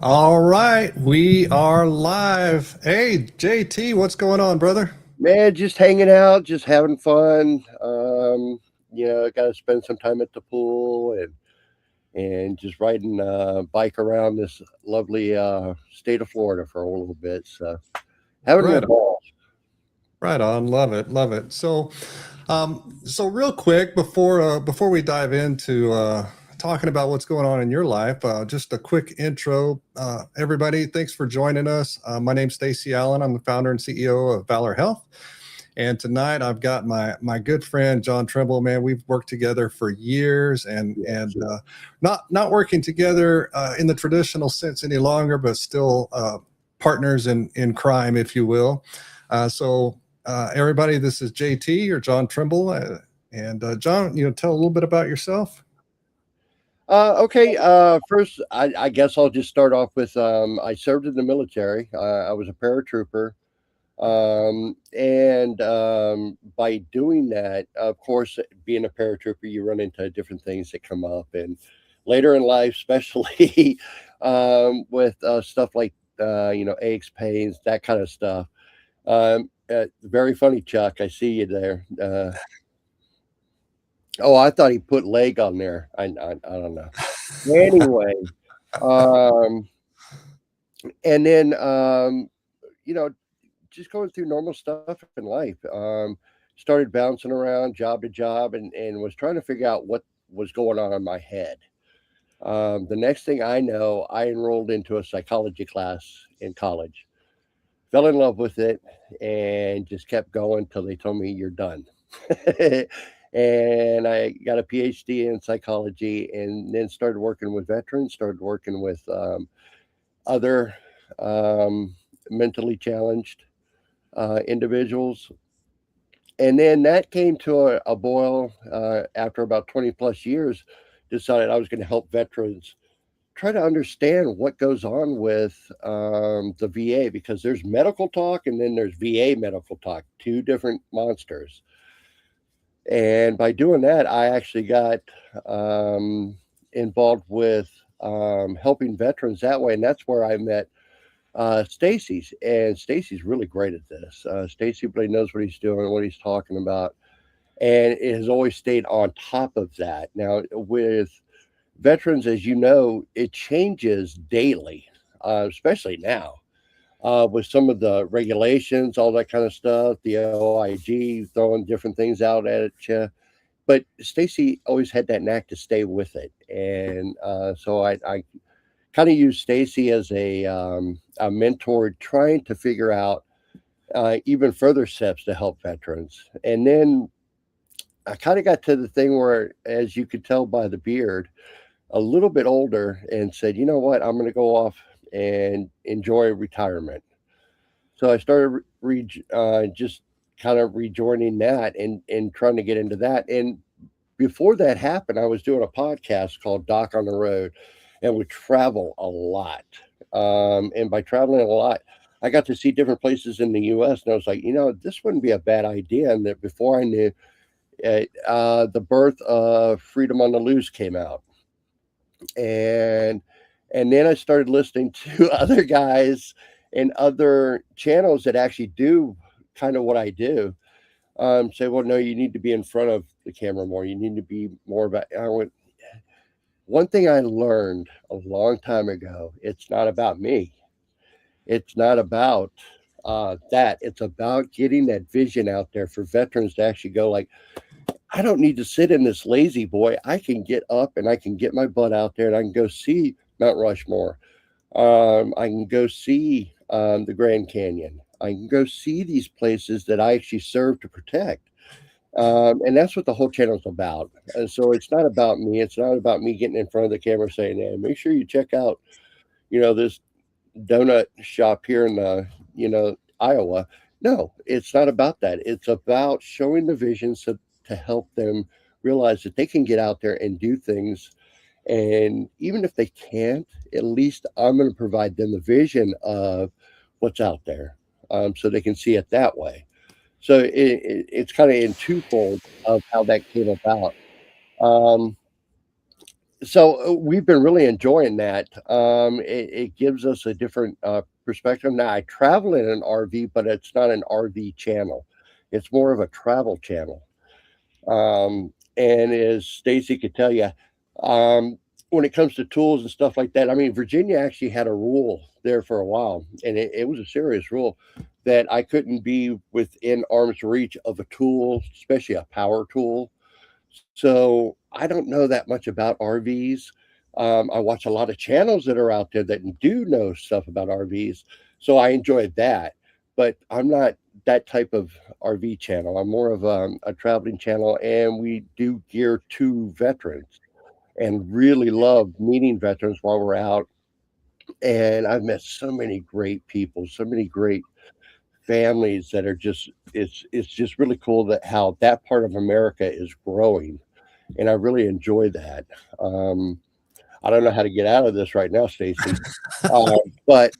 All right, we are live. Hey, JT, what's going on, brother? Man, just hanging out, just having fun. Got to spend some time at the pool and just riding a bike around this lovely state of Florida for a little bit. So having a Right, ball. right on. Love it, love it. So real quick before we dive into talking about what's going on in your life, just a quick intro. Everybody, thanks for joining us. My name's Stacy Allen. I'm the founder and CEO of Valor Health. And tonight I've got my good friend John Trimble. Man, we've worked together for years, and Yeah, not working together in the traditional sense any longer, but still partners in crime, if you will. Everybody, this is JT or John Trimble, and John, tell a little bit about yourself. okay. First, I guess I'll just start off with I served in the military. I was a paratrooper. And by doing that, of course, being a paratrooper, you run into different things that come up. And later in life, especially with stuff like, aches, pains, that kind of stuff. Very funny, Chuck. I see you there. Oh, I thought he put leg on there. I don't know. Anyway, um, and then, you know, just going through normal stuff in life. Started bouncing around job to job and was trying to figure out what was going on in my head. The next thing I know, I enrolled into a psychology class in college, fell in love with it, and just kept going till they told me you're done. And I got a PhD in psychology and then started working with veterans, started working with other um, mentally challenged individuals. And then that came to a boil after about 20 plus years. Decided I was going to help veterans try to understand what goes on with the VA because there's medical talk and then there's VA medical talk, two different monsters. And by doing that, I actually got involved with helping veterans that way. And that's where I met Stacy's, and Stacy's really great at this. Stacy really knows what he's doing, what he's talking about, and it has always stayed on top of that. Now, with veterans, as you know, it changes daily, especially now with some of the regulations, all that kind of stuff, the OIG throwing different things out at you. But Stacy always had that knack to stay with it, and so I kind of use Stacy as a mentor, trying to figure out even further steps to help veterans. And then I kind of got to the thing where, as you could tell by the beard, a little bit older, and said, you know what, I'm going to go off and enjoy retirement. So I started just kind of rejoining that and trying to get into that. And before that happened, I was doing a podcast called Doc on the Road, and would travel a lot. And by traveling a lot, I got to see different places in the U.S. And I was like, this wouldn't be a bad idea. And that before I knew, the birth of Freedom on the Loose came out, and and then I started listening to other guys and other channels that actually do kind of what I do. Say, well, no, you need to be in front of the camera more. You need to be more about. I went, one thing I learned a long time ago, it's not about me. It's not about that. It's about getting that vision out there for veterans to actually go like, I don't need to sit in this lazy boy. I can get up and I can get my butt out there and I can go see Mount Rushmore. I can go see the Grand Canyon. I can go see these places that I actually serve to protect. And that's what the whole channel is about. And so it's not about me. It's not about me getting in front of the camera saying, "Hey, make sure you check out, this donut shop here in Iowa." No, it's not about that. It's about showing the vision to help them realize that they can get out there and do things. And even if they can't, at least I'm going to provide them the vision of what's out there, so they can see it that way. So it's kind of in twofold of how that came about. Um, we've been really enjoying that. It gives us a different perspective. Now I travel in an RV, but it's not an RV channel. It's more of a travel channel. And as Stacy could tell you, um, when it comes to tools and stuff like that, I mean, Virginia actually had a rule there for a while, and it was a serious rule that I couldn't be within arm's reach of a tool, especially a power tool. So I don't know that much about RVs. I watch a lot of channels that are out there that do know stuff about RVs. So I enjoy that. But I'm not that type of RV channel. I'm more of a traveling channel, and we do gear to veterans and really love meeting veterans while we're out. And I've met so many great people, so many great families that are just it's just really cool that how that part of America is growing, and I really enjoy that. Um, I don't know how to get out of this right now, Stacy, uh, but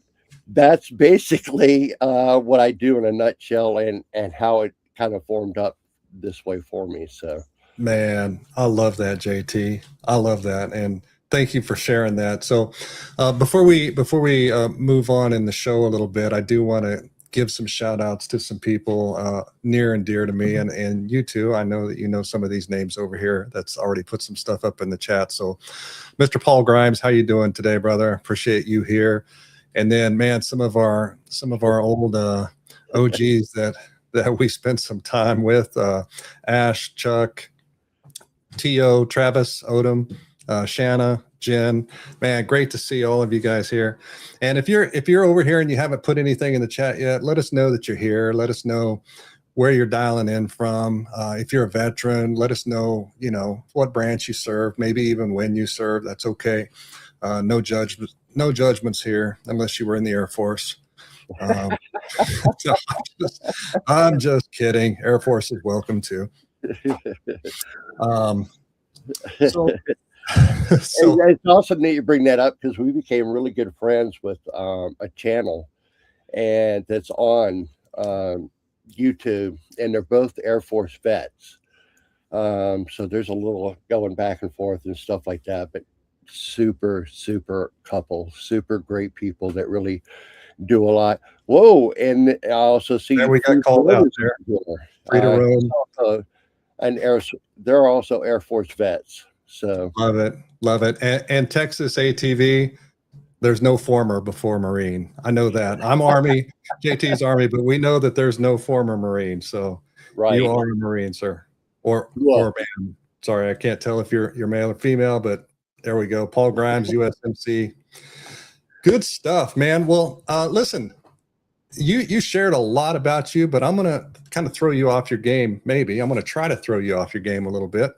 that's basically what I do in a nutshell, and how it kind of formed up this way for me. So Man, I love that, JT. I love that, and thank you for sharing that. So, before we move on in the show a little bit, I do want to give some shout outs to some people near and dear to me, and you too. I know that you know some of these names over here. That's already put some stuff up in the chat. So, Mr. Paul Grimes, how you doing today, brother? Appreciate you here. And then, man, some of our old OGs that we spent some time with, Ash, Chuck, T.O., Travis, Odom, Shanna, Jen. Man, great to see all of you guys here. And if you're over here and you haven't put anything in the chat yet, let us know that you're here. Let us know where you're dialing in from. If you're a veteran, let us know, what branch you serve, maybe even when you serve. That's okay. No judgment, no judgments here, unless you were in the Air Force. Um, so I'm just kidding. Air Force is welcome too. Um, so and so it's also neat you bring that up because we became really good friends with a channel and that's on YouTube, and they're both Air Force vets. So there's a little going back and forth and stuff like that, but super, super couple, super great people that really do a lot. Whoa, and I also there see we got Free called out Roamers there. here. Free to He's roam. also an air. They're also Air Force vets. So Love it. Love it. And Texas ATV, there's no former before Marine. I know that. I'm Army, JT's Army, but we know that there's no former Marine. So you right, are a Marine, sir. Or well, man. Sorry, I can't tell if you're male or female, but there we go. Paul Grimes, USMC. Good stuff, man. Well, listen, you shared a lot about you, but I'm gonna kind of throw you off your game. Maybe I'm gonna try to throw you off your game a little bit.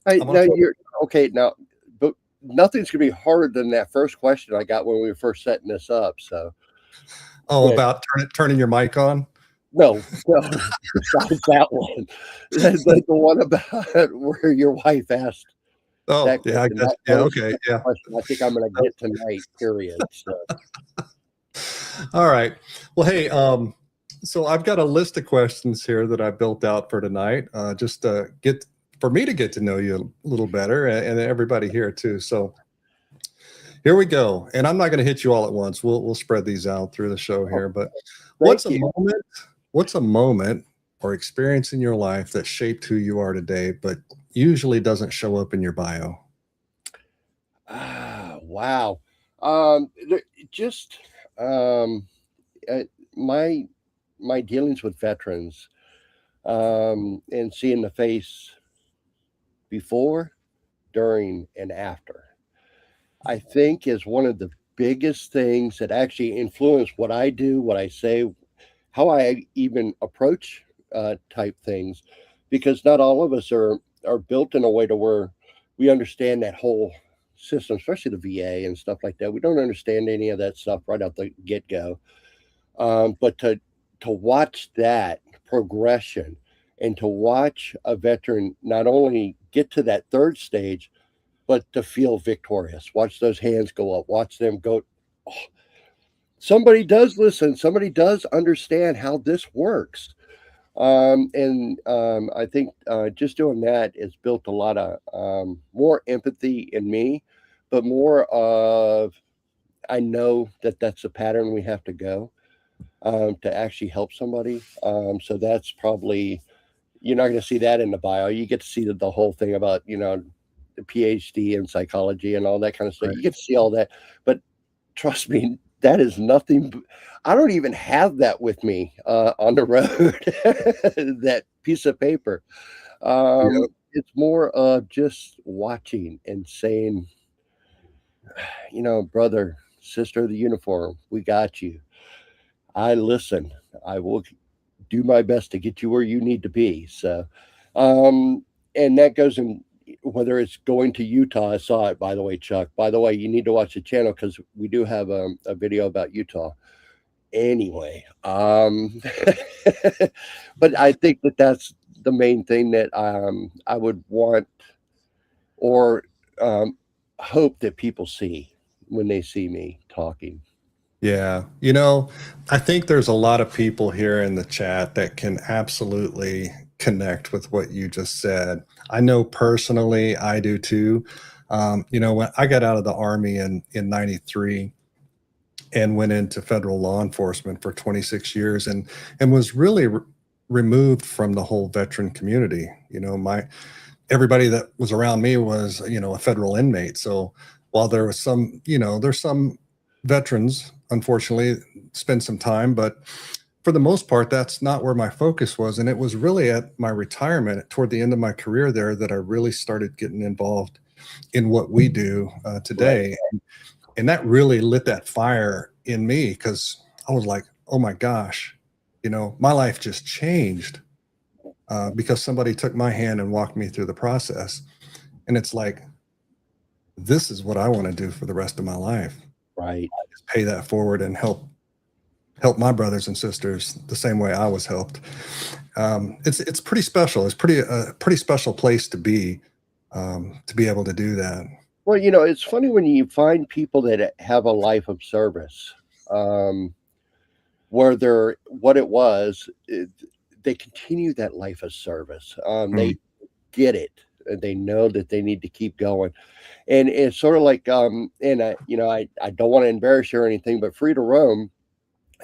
hey, I'm gonna now throw. you're okay now, but nothing's gonna be harder than that first question I got when we were first setting this up. So Oh, good. about turning your mic on. No, no, besides that one, the one about where your wife asked Oh, that yeah, I question. guess. That Yeah, was the okay, best yeah. question I think I'm gonna get tonight. Period. So All right. Well, hey, so I've got a list of questions here that I built out for tonight, just to get for me to get to know you a little better, and everybody here too. So here we go. And I'm not going to hit you all at once. We'll spread these out through the show oh, here. But what's thank a you. moment? What's a moment or experience in your life that shaped who you are today, but usually doesn't show up in your bio? Ah, wow. Just um, uh, my my dealings with veterans, and seeing the face before, during, and after, I think is one of the biggest things that actually influence what I do, what I say, how I even approach type things, because not all of us are built in a way to where we understand that whole system, especially the VA and stuff like that. We don't understand any of that stuff right out the get go. But to watch that progression and to watch a veteran not only get to that third stage, but to feel victorious, watch those hands go up, watch them go. "Oh, somebody does listen, somebody does understand how this works." I think just doing that has built a lot of more empathy in me, but more of I know that that's a pattern we have to go to actually help somebody. So that's probably you're not going to see that in the bio. You get to see the whole thing about the PhD in psychology and all that kind of stuff. Right. You get to see all that, but trust me, that is nothing. I don't even have that with me on the road. That piece of paper. Yep. It's more of just watching and saying, brother, sister of the uniform, we got you. I listen. I will do my best to get you where you need to be. So, um, and that goes in whether it's going to Utah. I saw it, by the way, Chuck. By the way, you need to watch the channel because we do have a video about Utah. Anyway, but I think that that's the main thing that I would want or um, hope that people see when they see me talking. Yeah. I think there's a lot of people here in the chat that can absolutely connect with what you just said. I know personally, I do too. When I got out of the Army in 93 and went into federal law enforcement for 26 years and was really removed from the whole veteran community. Everybody that was around me was, a federal inmate. So while there was some, there's some veterans, unfortunately, spend some time, but for the most part, that's not where my focus was. And it was really at my retirement toward the end of my career there that I really started getting involved in what we do Right, today. And that really lit that fire in me because I was like, oh my gosh, my life just changed because somebody took my hand and walked me through the process. And it's like, this is what I want to do for the rest of my life. right. Just pay that forward and help my brothers and sisters the same way I was helped. It's pretty special. It's pretty special place to be able to do that. Well, it's funny when you find people that have a life of service, um, where they're what it was, they continue that life of service. Mm, They get it. And they know that they need to keep going. And it's sort of like, and I don't want to embarrass you or anything, but Free to Roam,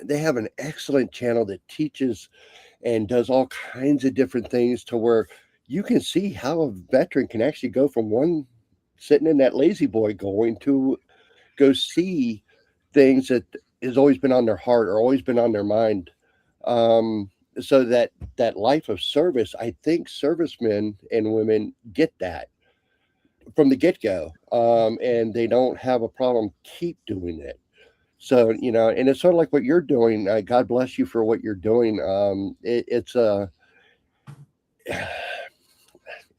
they have an excellent channel that teaches and does all kinds of different things to where you can see how a veteran can actually go from one sitting in that lazy boy going to go see things that has always been on their heart or always been on their mind. So that life of service, I think servicemen and women get that from the get-go, and they don't have a problem keep doing it. So, and it's sort of like what you're doing. God bless you for what you're doing. It's a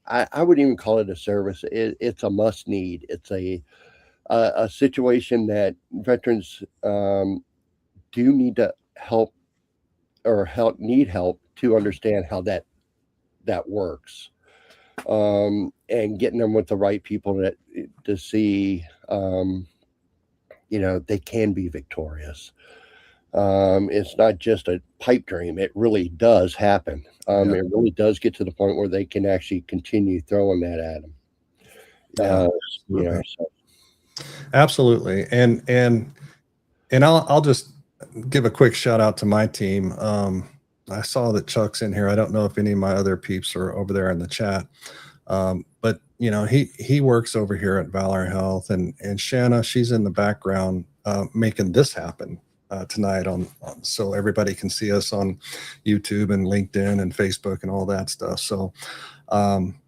I wouldn't even call it a service. It's a must need. It's a situation that veterans do need to help or need help to understand how that works, and getting them with the right people that to see they can be victorious. It's not just a pipe dream. It really does happen. yeah, It really does get to the point where they can actually continue throwing that at them. yeah, absolutely, So absolutely. And I'll just give a quick shout out to my team. I saw that Chuck's in here. I don't know if any of my other peeps are over there in the chat. But he works over here at Valor Health, and Shanna, she's in the background making this happen tonight so everybody can see us on YouTube and LinkedIn and Facebook and all that stuff. So um,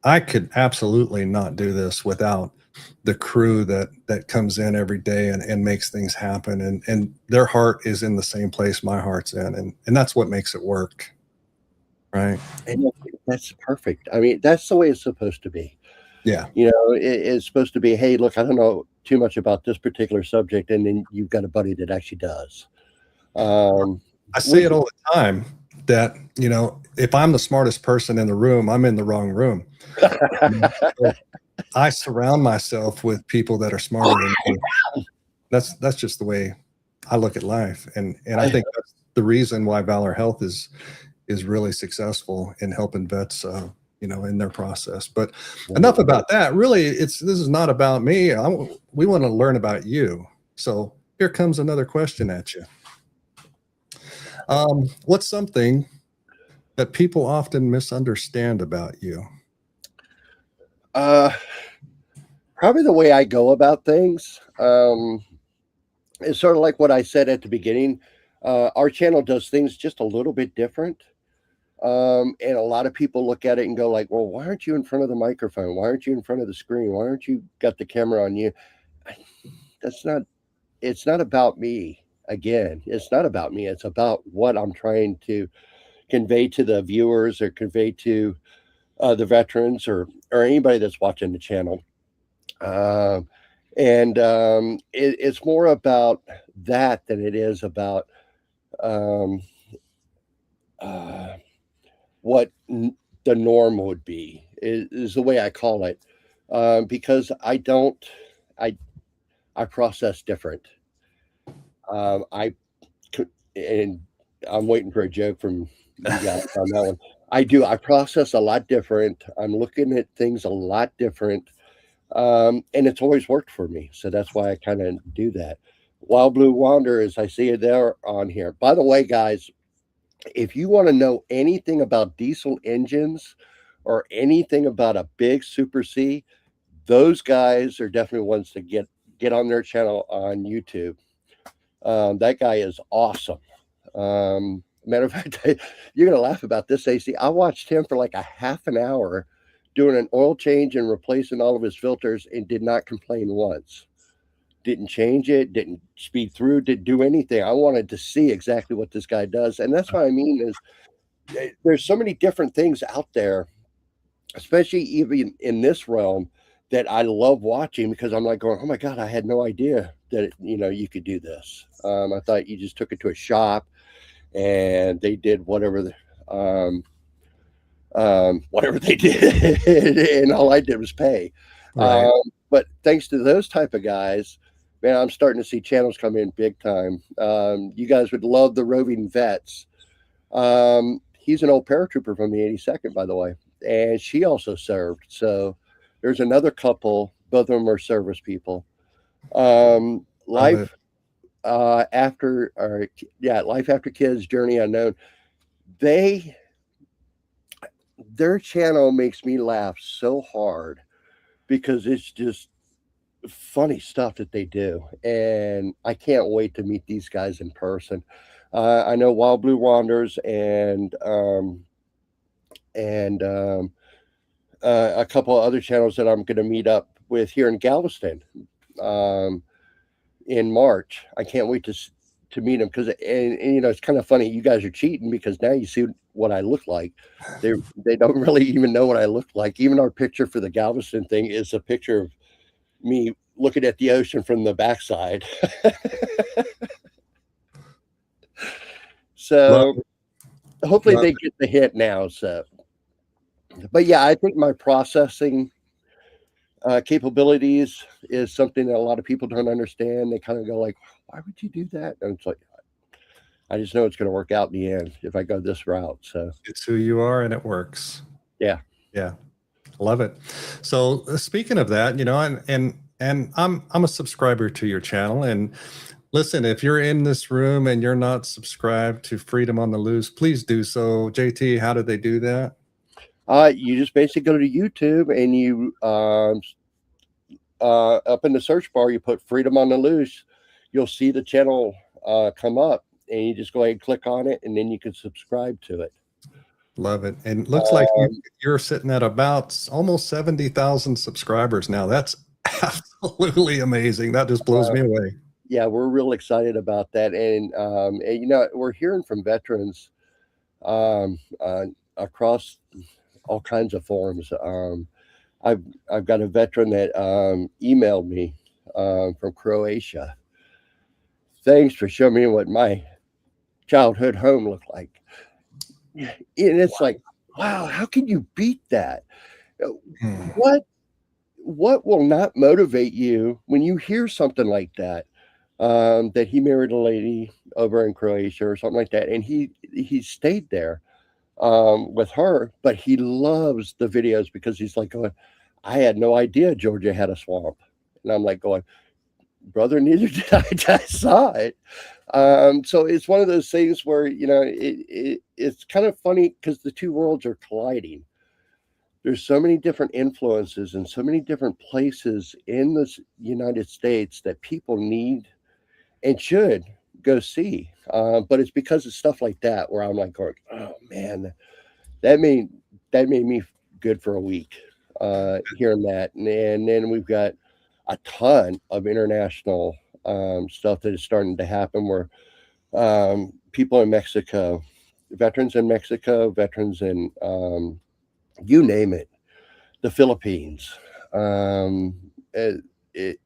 I could absolutely not do this without the crew that comes in every day and makes things happen, and their heart is in the same place my heart's in, and that's what makes it work, right? and that's perfect. I mean, that's the way it's supposed to be. Yeah. It's supposed to be, hey, look, I don't know too much about this particular subject, and then you've got a buddy that actually does. I say Which it all the time that, if I'm the smartest person in the room, I'm in the wrong room. So I surround myself with people that are smarter than me. That's just the way I look at life. And I think that's the reason why Valor Health is really successful in helping vets, in their process. But enough Right. about that. Really, this is not about me. We want to learn about you. So here comes another question at you. What's something that people often misunderstand about you? Uh, Probably the way I go about things. It's sort of like what I said at the beginning. Our channel does things just a little bit different. And a lot of people look at it and go like, well, why aren't you in front of the microphone? Why aren't you in front of the screen? Why aren't you got the camera on you? I- That's not, it's not about me. Again, it's not about me. It's about what I'm trying to convey to the viewers or convey to the veterans or anybody that's watching the channel. Um, it's more about that than it is about um, uh, what the norm would be is the way I call it, because I don't I I process different. I could, and I'm waiting for a joke from you guys on that one. I process a lot different. I'm looking at things a lot different, and it's always worked for me. So that's why I kind of do that. Wild Blue Wanderers, I see it there on here. By the way, guys, if you want to know anything about diesel engines or anything about a big Super C, those guys are definitely ones to get on their channel on YouTube. That guy is awesome. Matter of fact, you're gonna laugh about this, AC. I watched him for like a half an hour doing an oil change and replacing all of his filters and did not complain once. Didn't change it, didn't speed through, didn't do anything. I wanted to see exactly what this guy does. And that's what I mean is there's so many different things out there, especially even in this realm, that I love watching because I'm like going, oh my God, I had no idea that you could do this. I thought you just took it to a shop and they did whatever they did, and all I did was pay. Right. But thanks to those type of guys, man, I'm starting to see channels come in big time. You guys would love the roving vets. He's an old paratrooper from the 82nd, by the way, and she also served. So there's another couple. Both of them are service people. Love it. Life after, or yeah, life after kids, journey unknown. They Their channel makes me laugh so hard because it's just funny stuff that they do, and I can't wait to meet these guys in person. I know Wild Blue Wanderers and a couple of other channels that I'm going to meet up with here in Galveston um, in March. I can't wait to meet them because and it's kind of funny. You guys are cheating because now you see what I look like. They don't really even know what I look like. Even our picture for the Galveston thing is a picture of me looking at the ocean from the backside. Love So it. hopefully Love they get the hit now. So, but yeah, I think my processing capabilities is something that a lot of people don't understand. They kind of go like, "Why would you do that?" And it's like, I just know it's going to work out in the end if I go this route. So, It's who you are and it works. yeah. Yeah. Love it. So speaking of that, and I'm a subscriber to your channel. And listen, if you're in this room and you're not subscribed to Freedom on the Loose, please do so. JT, how do they do that? You just basically go to YouTube and you up in the search bar, you put Freedom on the Loose. You'll see the channel come up, and you just go ahead and click on it, and then you can subscribe to it. Love it. And looks like Um, you're sitting at about almost 70,000 subscribers now. That's absolutely amazing. That just blows uh, me away. yeah, we're real excited about that, and we're hearing from veterans um, uh, across all kinds of forums. I've I've got a veteran that emailed me from Croatia. Thanks for showing me what my childhood home looked like. And it's like, wow, how can you beat that? Uh, Hmm. What will not motivate you when you hear something like that? That he married a lady over in Croatia or something like that, and he stayed there. with her, but he loves the videos because he's like going, I had no idea Georgia had a swamp. And I'm like going, brother, neither did I. I saw it. So it's one of those things where, it's kind of funny because the two worlds are colliding. There's so many different influences and so many different places in the United States that people need and should go see. But it's because of stuff like that where I'm like going, oh man, that made that made me good for a week hearing that, and then we've got a ton of international stuff that is starting to happen where people in Mexico, veterans in you name it, the Philippines. Um, it, it,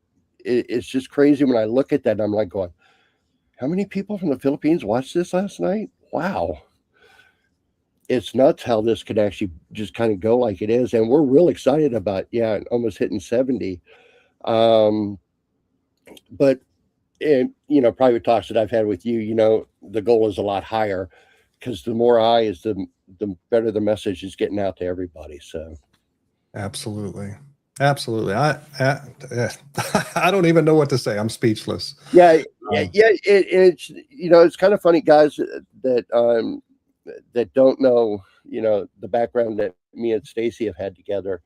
it's just crazy when I look at that. And I'm like going, how many people from the Philippines watched this last night? Wow, it's nuts how this could actually just kind of go like it is, and we're real excited about almost hitting 70. Um, but in private talks that I've had with you, the goal is a lot higher because the more eyes, the better the message is getting out to everybody. So Absolutely. Absolutely. I don't even know what to say. I'm speechless. yeah, yeah, Um, yeah. It's kind of funny, guys, that don't know the background that me and Stacy have had together.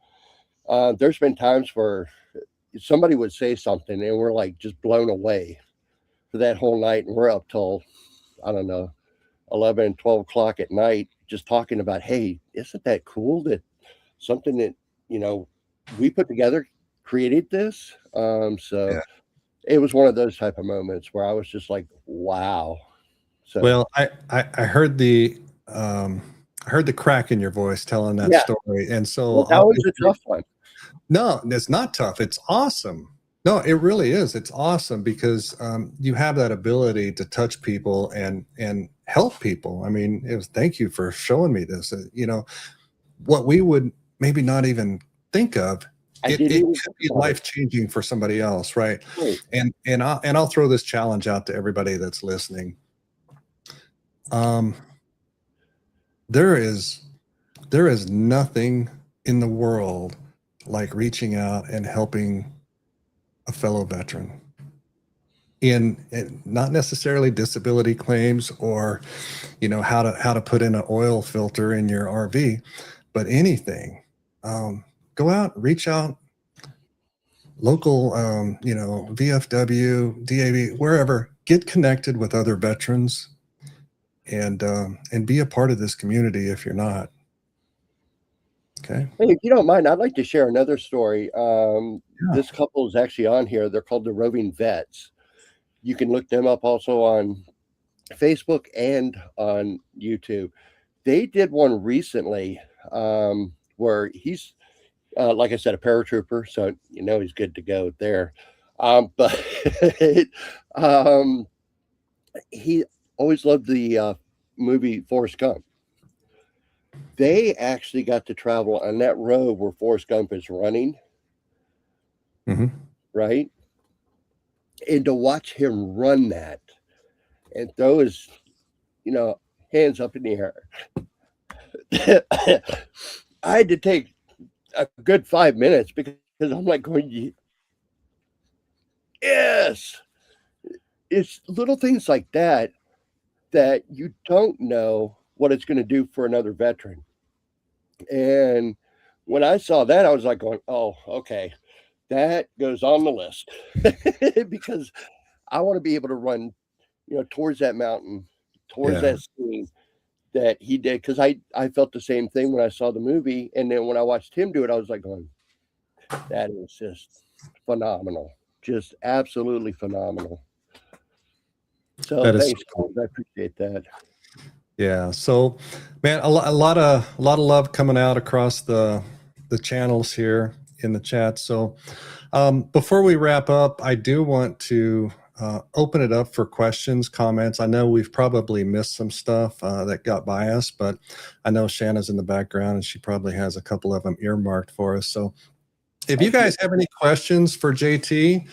There's been times where somebody would say something and we're like just blown away for that whole night, and we're up till I don't know 11, 12 o'clock at night just talking about, hey, isn't that cool that something that you know we put together created this? So yeah. it was one of those type of moments where I was just like, wow. So Well, I heard um, I heard the crack in your voice telling that yeah, story, and well, so that was a obviously, tough one. no, it's not tough. It's awesome. No, it really is. It's awesome because you have that ability to touch people and help people. I mean, thank you for showing me this. What we would maybe not even think of, I it didn't even could think be about it. life changing for somebody else, right? Right. And I'll throw this challenge out to everybody that's listening. Um, there is there is nothing in the world like reaching out and helping a fellow veteran in not necessarily disability claims or how to put in an oil filter in your RV, but anything. Go out, reach out, local, VFW, DAV, wherever. Get connected with other veterans and be a part of this community if you're not. Okay. Hey, if you don't mind, I'd like to share another story. Yeah. This couple is actually on here. They're called the Roving Vets. You can look them up also on Facebook and on YouTube. They did one recently where he's, like I said, a paratrooper, so he's good to go there. But um, he always loved the movie Forrest Gump. They actually got to travel on that road where Forrest Gump is running, Hmm. right? And to watch him run that and throw his, you know, hands up in the air. I had to take a good 5 minutes because I'm like going, yes. It's little things like that that you don't know what it's going to do for another veteran. And when I saw that, I was like going, oh, okay, that goes on the list because I want to be able to run, towards that mountain, towards Yeah. that stream that he did. Because I felt the same thing when I saw the movie, and then when I watched him do it, I was like going, that is just phenomenal, just absolutely phenomenal. So That is so thanks, cool. guys. I appreciate that. Yeah. So, man, a lot of love coming out across the channels here in the chat. So, before we wrap up, I do want to open it up for questions, comments. I know we've probably missed some stuff that got by us, but I know Shanna's in the background and she probably has a couple of them earmarked for us. So, if you guys have any questions for JT,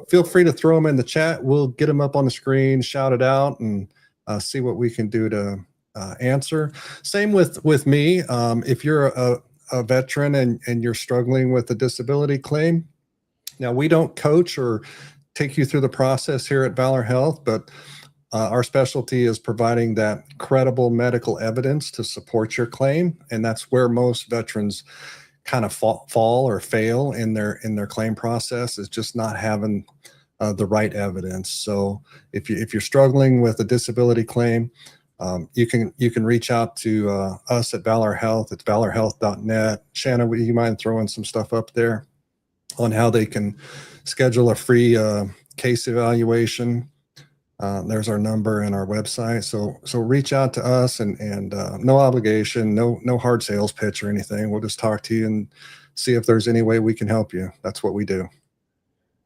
feel free to throw them in the chat. We'll get them up on the screen, shout it out, and see what we can do answer. Same with me. If you're a veteran and you're struggling with a disability claim, now we don't coach or take you through the process here at Valor Health, but our specialty is providing that credible medical evidence to support your claim, and that's where most veterans kind of fall or fail in their claim process, is just not having the right evidence. So if you're struggling with a disability claim, you can reach out to us at Valor Health. It's valorhealth.net. Shanna, would you mind throwing some stuff up there on how they can schedule a free case evaluation? There's our number and our website. So reach out to us, and no obligation, no hard sales pitch or anything. We'll just talk to you and see if there's any way we can help you. That's what we do.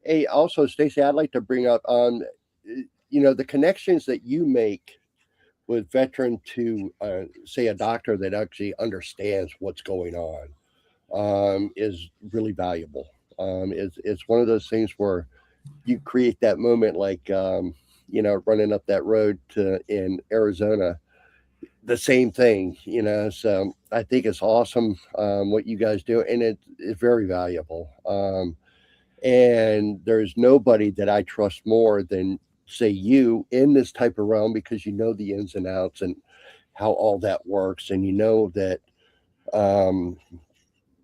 Hey, also, Stacy, I'd like to bring up the connections that you make with veteran to say a doctor that actually understands what's going on is really valuable. It's one of those things where you create that moment, like running up that road in Arizona, the same thing. So I think it's awesome what you guys do, and it's very valuable. And there's nobody that I trust more than, say, you in this type of realm, because you know the ins and outs and how all that works, and you know that um,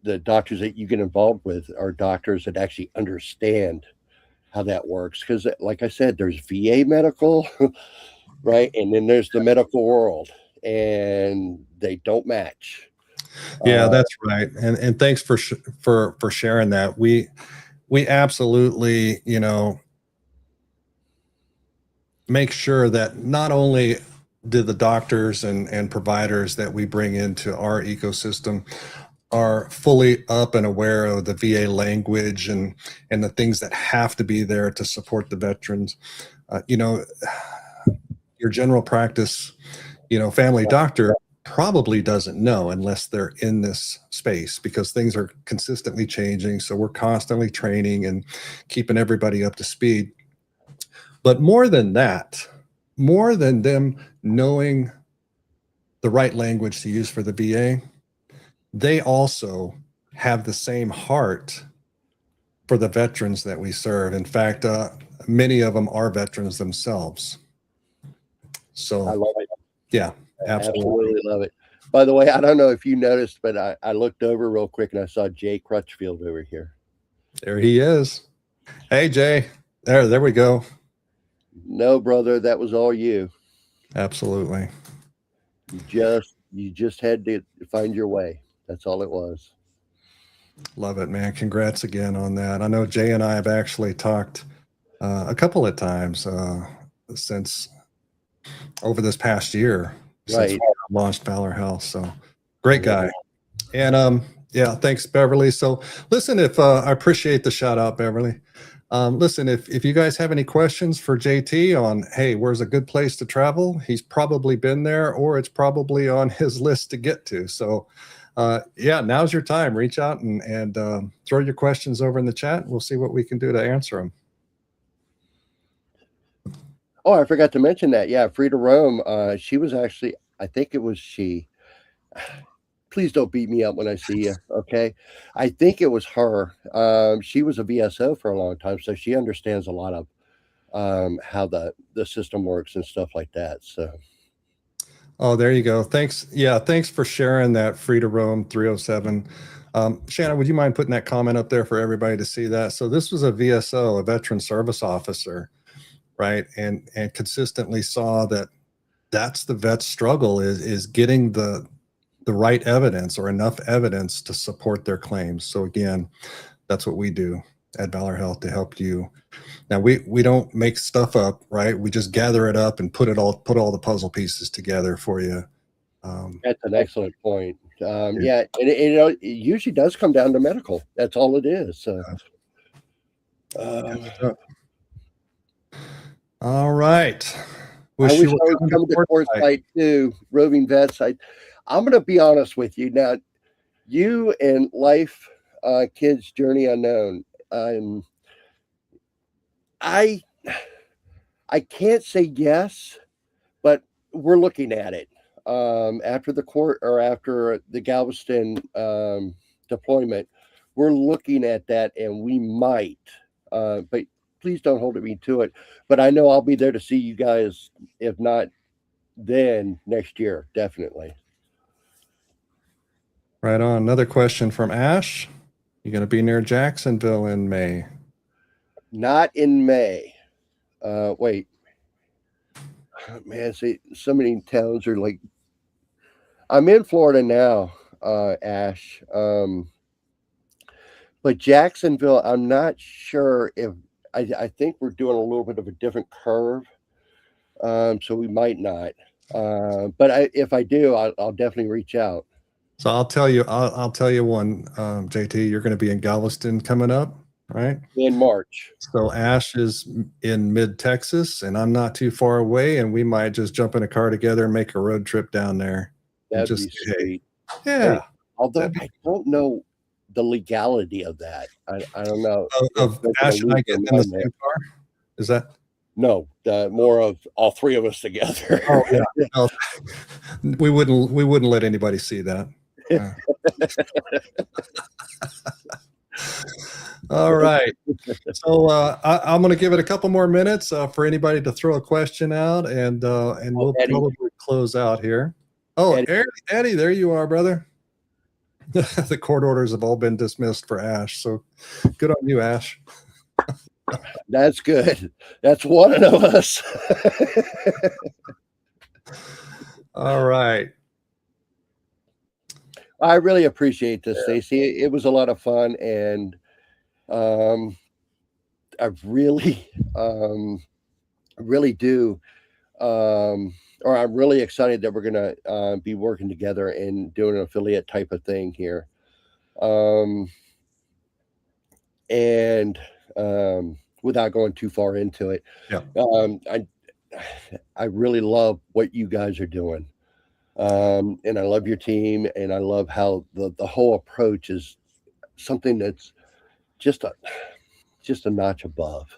the doctors that you get involved with are doctors that actually understand how that works. Because, like I said, there's VA medical, right, and then there's the medical world, and they don't match. Yeah, Uh, that's right. And thanks for sharing that. We absolutely, make sure that not only do the doctors and providers that we bring into our ecosystem are fully up and aware of the VA language and the things that have to be there to support the veterans. Your general practice, family doctor probably doesn't know unless they're in this space, because things are consistently changing. So we're constantly training and keeping everybody up to speed. But more than that, more than them knowing the right language to use for the VA, they also have the same heart for the veterans that we serve. In fact, many of them are veterans themselves. I So, love it. yeah, absolutely. Absolutely love it. By the way, I don't know if you noticed, but I looked over real quick and I saw Jay Crutchfield over here. There he is. Hey, Jay. There we go. No, brother, that was all you. Absolutely. You just had to find your way. That's all it was. Love it, man. Congrats again on that. I know Jay and I have actually talked a couple of times since over this past year since we Right. launched Valor Health. So great Yeah. guy. And yeah, thanks, Beverly. So listen, if I appreciate the shout out, Beverly. Listen, if you guys have any questions for JT on, hey, where's a good place to travel? He's probably been there, or it's probably on his list to get to. So yeah, now's your time. Reach out and throw your questions over in the chat. We'll see what we can do to answer them. Oh, I forgot to mention that. Yeah, Frida Rome. She was actually, I think it was she. Please don't beat me up when I see you. Okay. I think it was her. She was a VSO for a long time, so she understands a lot of how the system works and stuff like that. So Oh, there you go. Thanks. Yeah, thanks for sharing that. Free to Roam 307. Shannon, would you mind putting that comment up there for everybody to see that? So this was a VSO, a veteran service officer, right? And consistently saw that that's the vet's struggle is getting the right evidence or enough evidence to support their claims. So again, that's what we do at Valor Health to help you. Now we don't make stuff up, right? We just gather it up and put all the puzzle pieces together for you. that's an excellent point. Yeah, and it usually does come down to medical. That's all it is. So, All right. I Wish wish you I were was coming to coming to court court tonight. site too, roving vets. I'm going to be honest with you now. You and life, kids journey unknown. I I can't say yes, but we're looking at it. after the court or after the Galveston deployment, we're looking at that, and we might. But please don't hold me to it. But I know I'll be there to see you guys, if not then next year, definitely. Right on. Another question from Ash. You going to be near Jacksonville in May? Not in May. Wait. Man, see, so many towns are like. I'm in Florida now, Ash. But Jacksonville, I'm not sure if I think we're doing a little bit of a different curve, so we might not. But if I do, I'll definitely reach out. So I'll tell you one, JT. You're going to be in Galveston coming up, right? In March. So Ash is in mid Texas, and I'm not too far away, and we might just jump in a car together and make a road trip down there. That'd just, be sweet. Yeah. Hey, although I don't know the legality of that. I don't know. Of Ash and I getting in the same car? Is that? No, more of all three of us together. Oh yeah. No, we wouldn't let anybody see that. All right. So I'm going to give it a couple more minutes for anybody to throw a question out, and we'll Eddie. probably close out here. Oh, Eddie, there you are, brother. The court orders have all been dismissed for Ash, so good on you, Ash. That's good. That's one of us. All right. I really appreciate this, Stacy. It was a lot of fun, and I really, really do. Or I'm really excited that we're gonna be working together and doing an affiliate type of thing here. And without going too far into it, Yeah. I really love what you guys are doing. And I love your team, and I love how the whole approach is something that's just a notch above.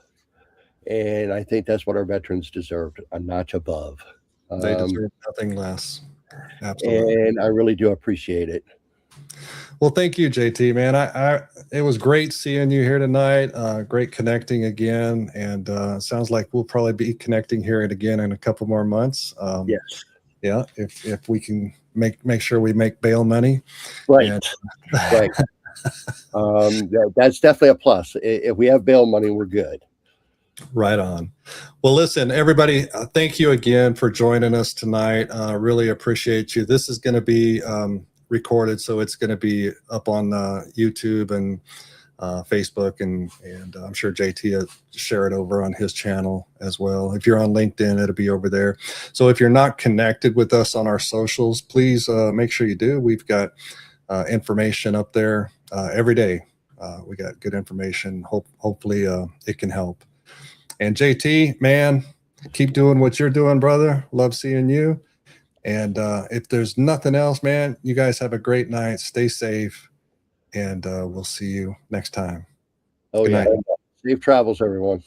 And I think that's what our veterans deserved, a notch above. They deserve nothing less. Absolutely. And I really do appreciate it. Well, thank you, JT, man. It was great seeing you here tonight. Great connecting again, and sounds like we'll probably be connecting here again in a couple more months. Yes. Yeah, if we can make sure we make bail money. Right. And, right. That's definitely a plus. If we have bail money, we're good. Right on. Well, listen, everybody, thank you again for joining us tonight. Really appreciate you. This is going to be recorded, so it's going to be up on YouTube and Facebook, and I'm sure JT will share it over on his channel as well. If you're on LinkedIn, it'll be over there. So if you're not connected with us on our socials, please make sure you do. We've got information up there every day. We got good information. Hopefully it can help. And JT, man, keep doing what you're doing, brother. Love seeing you. And if there's nothing else, man, you guys have a great night. Stay safe. And we'll see you next time. Oh, yeah. Safe travels, everyone.